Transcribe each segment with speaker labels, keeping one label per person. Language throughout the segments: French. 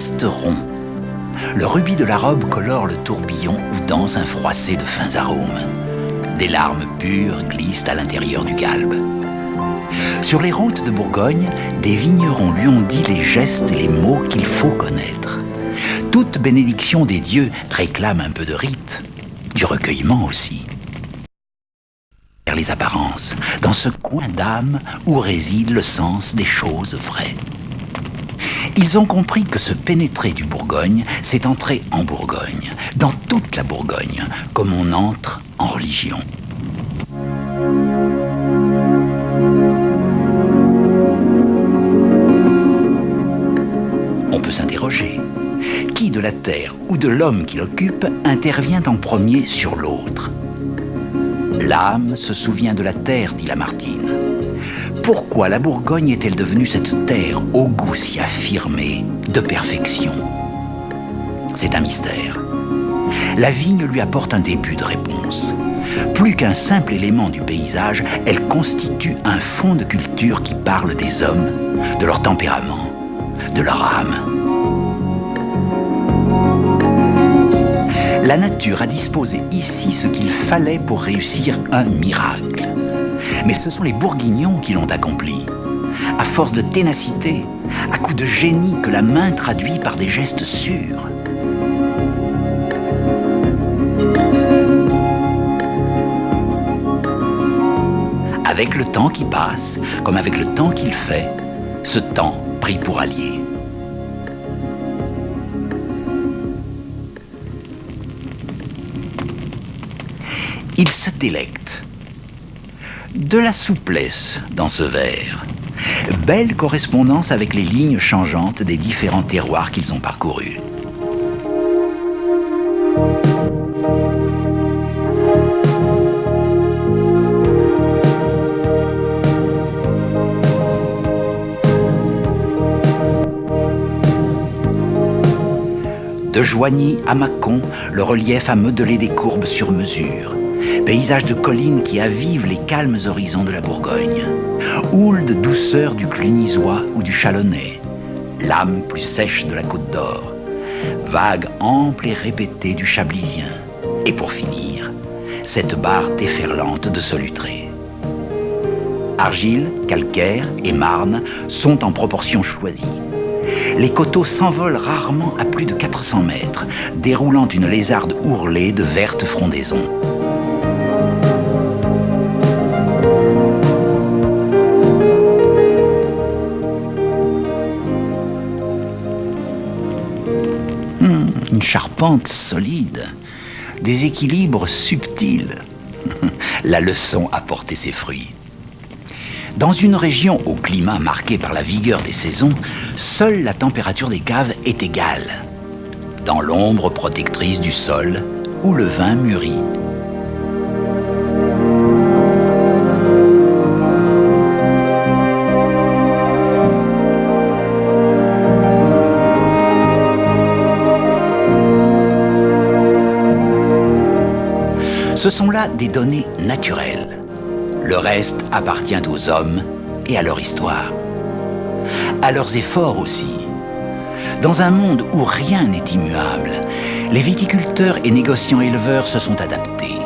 Speaker 1: reste rond. Le rubis de la robe colore le tourbillon où danse un froissé de fins arômes. Des larmes pures glissent à l'intérieur du galbe. Sur les routes de Bourgogne, des vignerons lui ont dit les gestes et les mots qu'il faut connaître. Toute bénédiction des dieux réclame un peu de rite, du recueillement aussi. Vers les apparences, dans ce coin d'âme où réside le sens des choses vraies. Ils ont compris que se pénétrer du Bourgogne, c'est entrer en Bourgogne, dans toute la Bourgogne, comme on entre en religion. On peut s'interroger. Qui de la terre ou de l'homme qui l'occupe intervient en premier sur l'autre? L'âme se souvient de la terre, dit Lamartine. Pourquoi la Bourgogne est-elle devenue cette terre au goût si affirmé de perfection? C'est un mystère. La vigne lui apporte un début de réponse. Plus qu'un simple élément du paysage, elle constitue un fond de culture qui parle des hommes, de leur tempérament, de leur âme. La nature a disposé ici ce qu'il fallait pour réussir un miracle. Mais ce sont les Bourguignons qui l'ont accompli. À force de ténacité, à coups de génie que la main traduit par des gestes sûrs. Avec le temps qui passe, comme avec le temps qu'il fait, ce temps pris pour allié. Il se délecte. De la souplesse dans ce vers. Belle correspondance avec les lignes changeantes des différents terroirs qu'ils ont parcourus. De Joigny à Mâcon, le relief a modelé des courbes sur mesure. Paysage de collines qui avivent les calmes horizons de la Bourgogne. Houle de douceur du Clunisois ou du Chalonnais. Lame plus sèche de la Côte d'Or. Vague ample et répétée du Chablisien. Et pour finir, cette barre déferlante de Solutré. Argile, calcaire et marne sont en proportion choisie. Les coteaux s'envolent rarement à plus de 400 mètres, déroulant une lézarde ourlée de vertes frondaisons. Une charpente solide, des équilibres subtils. La leçon a porté ses fruits. Dans une région au climat marqué par la vigueur des saisons, seule la température des caves est égale. Dans l'ombre protectrice du sol, où le vin mûrit. Ce sont là des données naturelles. Le reste appartient aux hommes et à leur histoire. À leurs efforts aussi. Dans un monde où rien n'est immuable, les viticulteurs et négociants éleveurs se sont adaptés.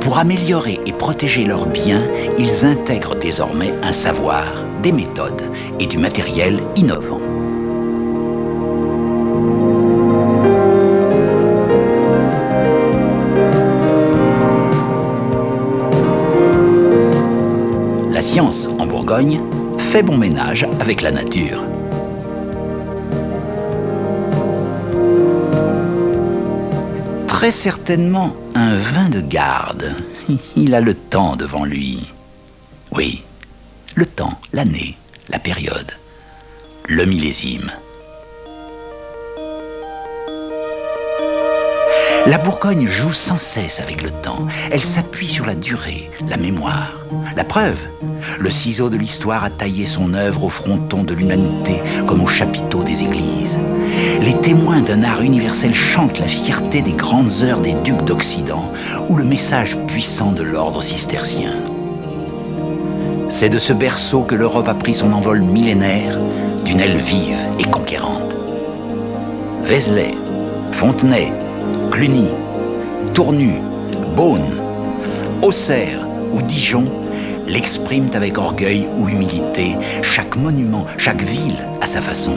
Speaker 1: Pour améliorer et protéger leurs biens, ils intègrent désormais un savoir, des méthodes et du matériel innovant. La science, en Bourgogne, fait bon ménage avec la nature. Très certainement un vin de garde. Il a le temps devant lui. Oui, le temps, l'année, la période, le millésime. La Bourgogne joue sans cesse avec le temps. Elle s'appuie sur la durée, la mémoire. La preuve, le ciseau de l'histoire a taillé son œuvre au fronton de l'humanité comme au chapiteau des églises. Les témoins d'un art universel chantent la fierté des grandes heures des ducs d'Occident ou le message puissant de l'ordre cistercien. C'est de ce berceau que l'Europe a pris son envol millénaire d'une aile vive et conquérante. Vézelay, Fontenay, Cluny, Tournu, Beaune, Auxerre ou Dijon l'expriment avec orgueil ou humilité, chaque monument, chaque ville à sa façon.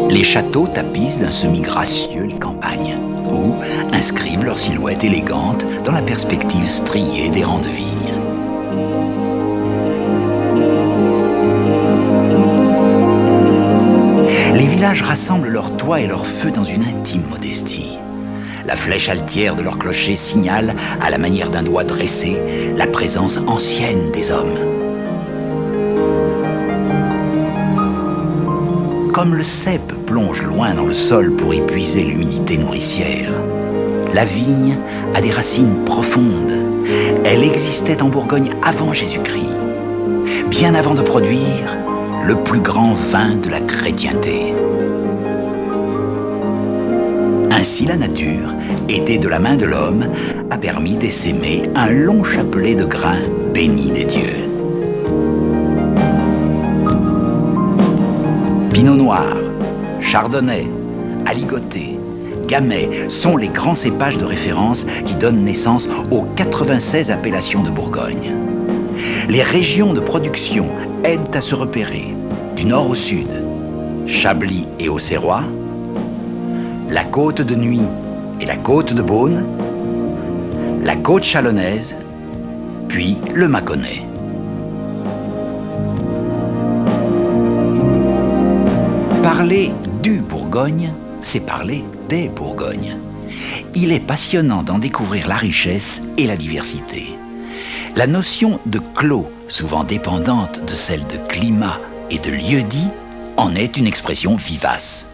Speaker 1: Les châteaux tapissent d'un semi-gracieux les campagnes, ou inscrivent leur silhouette élégante dans la perspective striée des rangs de vignes. Les villages rassemblent leurs toits et leurs feux dans une intime modestie. La flèche altière de leur clocher signale, à la manière d'un doigt dressé, la présence ancienne des hommes. Comme le cep plonge loin dans le sol pour y puiser l'humidité nourricière, la vigne a des racines profondes. Elle existait en Bourgogne avant Jésus-Christ, bien avant de produire le plus grand vin de la chrétienté. Ainsi, la nature, aidée de la main de l'homme, a permis d'essaimer un long chapelet de grains bénis des dieux. Pinot Noir, Chardonnay, Aligoté, Gamay sont les grands cépages de référence qui donnent naissance aux 96 appellations de Bourgogne. Les régions de production aident à se repérer, du nord au sud, Chablis et Auxerrois, la côte de Nuits et la côte de Beaune, la côte chalonnaise, puis le Mâconnais. Parler du Bourgogne, c'est parler des Bourgognes. Il est passionnant d'en découvrir la richesse et la diversité. La notion de clos, souvent dépendante de celle de climat et de lieu-dit, en est une expression vivace.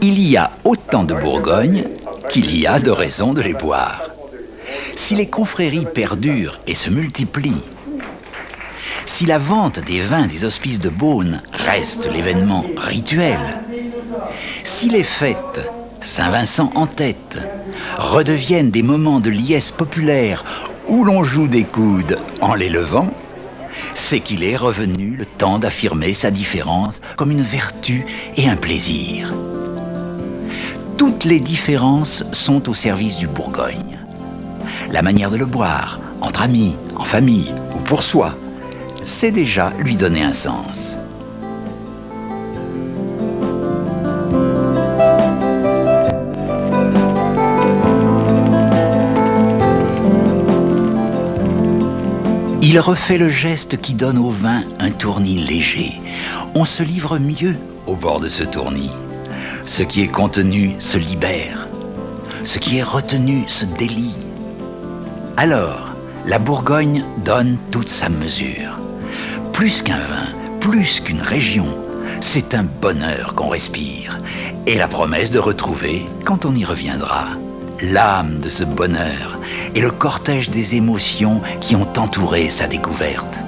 Speaker 1: Il y a autant de Bourgogne qu'il y a de raisons de les boire. Si les confréries perdurent et se multiplient, si la vente des vins des hospices de Beaune reste l'événement rituel, si les fêtes, Saint-Vincent en tête, redeviennent des moments de liesse populaire où l'on joue des coudes en les levant, c'est qu'il est revenu le temps d'affirmer sa différence comme une vertu et un plaisir. Toutes les différences sont au service du Bourgogne. La manière de le boire, entre amis, en famille ou pour soi, c'est déjà lui donner un sens. Il refait le geste qui donne au vin un tournis léger. On se livre mieux au bord de ce tournis. Ce qui est contenu se libère. Ce qui est retenu se délie. Alors, la Bourgogne donne toute sa mesure. Plus qu'un vin, plus qu'une région, c'est un bonheur qu'on respire. Et la promesse de retrouver, quand on y reviendra, l'âme de ce bonheur et le cortège des émotions qui ont entouré sa découverte.